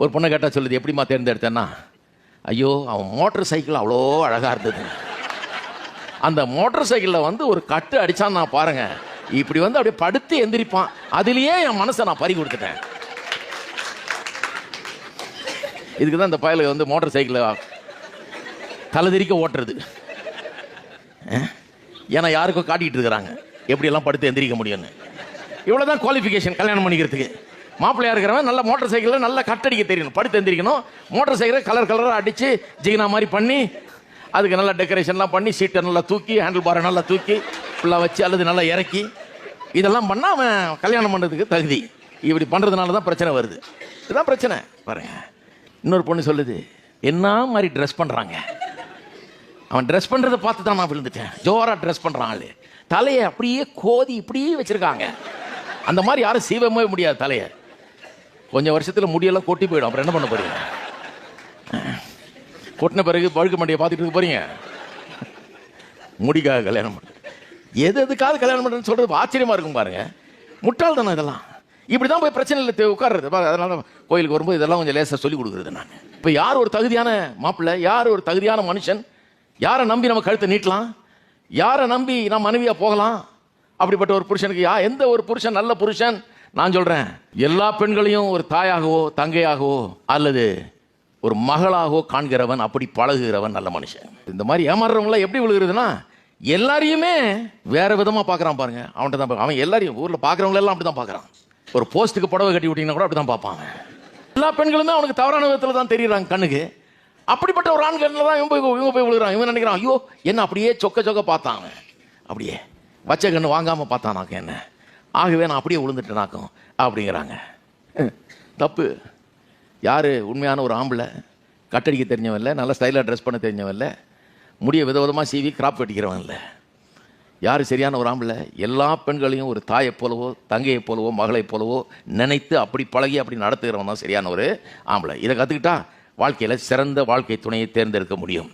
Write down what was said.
ஒரு பொண்ணை கேட்டால் சொல்லுது, எப்படிம்மா தேர்ந்தெடுத்தேன்னா, ஐயோ அவன் மோட்டர் சைக்கிள் அவ்வளோ அழகாக இருந்தது, அந்த மோட்டர் சைக்கிளில் வந்து ஒரு கட்டு அடித்தான் நான் பாருங்க, இப்படி வந்து அப்படியே படுத்து எந்திரிப்பான், அதுலேயே என் மனசை நான் பறி கொடுத்துட்டேன். இதுக்கு தான் இந்த பயலுக்கு வந்து மோட்டர் சைக்கிளை தலைதிரிக்க ஓட்டுறது. ஏன்னா யாருக்கும் காட்டிகிட்டு இருக்கிறாங்க எப்படியெல்லாம் படுத்து எந்திரிக்க முடியும்னு. இவ்வளோதான் குவாலிஃபிகேஷன் கல்யாணம் பண்ணிக்கிறதுக்கு. மாப்பிள்ளையா இருக்கிறவன் நல்ல மோட்டர் சைக்கிளில் நல்லா கட்டடிக்க தெரியணும், படுத்து எந்திரிக்கணும். மோட்டர் சைக்கிளை கலர் கலராக அடித்து ஜிகினா மாதிரி பண்ணி அதுக்கு நல்லா டெக்கரேஷன்லாம் பண்ணி சீட்டை நல்லா தூக்கி ஹேண்டில் பாரை நல்லா தூக்கி ஃபுல்லாக வச்சு அல்லது நல்லா இறக்கி இதெல்லாம் பண்ணால் அவன் கல்யாணம் பண்ணுறதுக்கு தகுதி. இப்படி பண்ணுறதுனால தான் பிரச்சனை வருது. இதுதான் பிரச்சனை பாருங்க. இன்னொரு பொண்ணு சொல்லுது, என்ன மாதிரி ட்ரெஸ் பண்ணுறாங்க, அவன் ட்ரெஸ் பண்ணுறதை பார்த்து தான் நான் விழுந்துட்டேன். ஜோராக ட்ரெஸ் பண்ணுறான் ஆள், தலையை அப்படியே கோதி இப்படியே வச்சுருக்காங்க. அந்த மாதிரி யாரும் சீவவே முடியாது தலையை. கொஞ்சம் வருஷத்தில் முடியெல்லாம் கொட்டி போயிடும். அப்புறம் என்ன பண்ண போறீங்க? கொட்டின பிறகு பழுக்க மண்டியை பார்த்துட்டு இருக்க போறீங்க? முடிக்காக கல்யாணம் பண்ண எதுக்காவது கல்யாணம் பண்ணுறேன்னு சொல்கிறது ஆச்சரியமாக இருக்கும் பாருங்க. முட்டாள் தானே இதெல்லாம். இப்படி தான் போய் பிரச்சனை இல்லை உட்கார்றது. அதனால கோயிலுக்கு வரும்போது இதெல்லாம் கொஞ்சம் லேசாக சொல்லி கொடுக்குறது நான். இப்போ யார் ஒரு தகுதியான மாப்பிள்ளை, யார் ஒரு தகுதியான மனுஷன், யாரை நம்பி நம்ம கழுத்தை நீட்டலாம், யாரை நம்பி நம்ம மனைவியாக போகலாம், அப்படிப்பட்ட ஒரு புருஷனுக்கு எந்த ஒரு புருஷன் நல்ல புருஷன்? நான் சொல்கிறேன், எல்லா பெண்களையும் ஒரு தாயாகவோ தங்கையாகவோ அல்லது ஒரு மகளாகவோ காண்கிறவன், அப்படி பழகுகிறவன் நல்ல மனுஷன். இந்த மாதிரி ஏமாறுறவங்களாம் எப்படி விழுகிறதுனா, எல்லாரையுமே வேற விதமாக பார்க்குறான் பாருங்க. அவன்கிட்ட தான் அவன் எல்லாரையும் ஊரில் பார்க்குறவங்களெல்லாம் அப்படி தான் பார்க்குறான். ஒரு போஸ்ட்டுக்கு புடவை கட்டி விட்டிங்கன்னா கூட அப்படி தான் பார்ப்பான். எல்லா பெண்களுமே அவனுக்கு தவறான விதத்தில் தான் தெரியுறாங்க கண்ணுக்கு. அப்படிப்பட்ட ஒரு ஆண்களில் தான் இவங்க போய் விழுகிறான். இவன் நினைக்கிறான், ஐயோ என்ன அப்படியே சொக்க பார்த்தான், அவன் அப்படியே வச்ச கண்ணு வாங்காமல் பார்த்தானாக்கும் என்ன, ஆகவே நான் அப்படியே விழுந்துட்டேனாக்கும் அப்படிங்கிறாங்க. தப்பு. யார் உண்மையான ஒரு ஆம்பளை? கட்டடிக்க தெரிஞ்சவன் இல்லை, நல்ல ஸ்டைலாக ட்ரெஸ் பண்ண தெரிஞ்சவன் இல்லை, முடிய விதவிதமாக சீவி கிராப் வெட்டிக்கிறவன் இல்லை. யார் சரியான ஒரு ஆம்பளை? எல்லா பெண்களையும் ஒரு தாயைப் போலவோ தங்கையைப் போலவோ மகளைப் போலவோ நினைத்து அப்படி பழகி அப்படி நடத்துகிறவன் தான் சரியான ஒரு ஆம்பளை. இதை கற்றுக்கிட்டா வாழ்க்கையில் சிறந்த வாழ்க்கை துணையை தேர்ந்தெடுக்க முடியும்.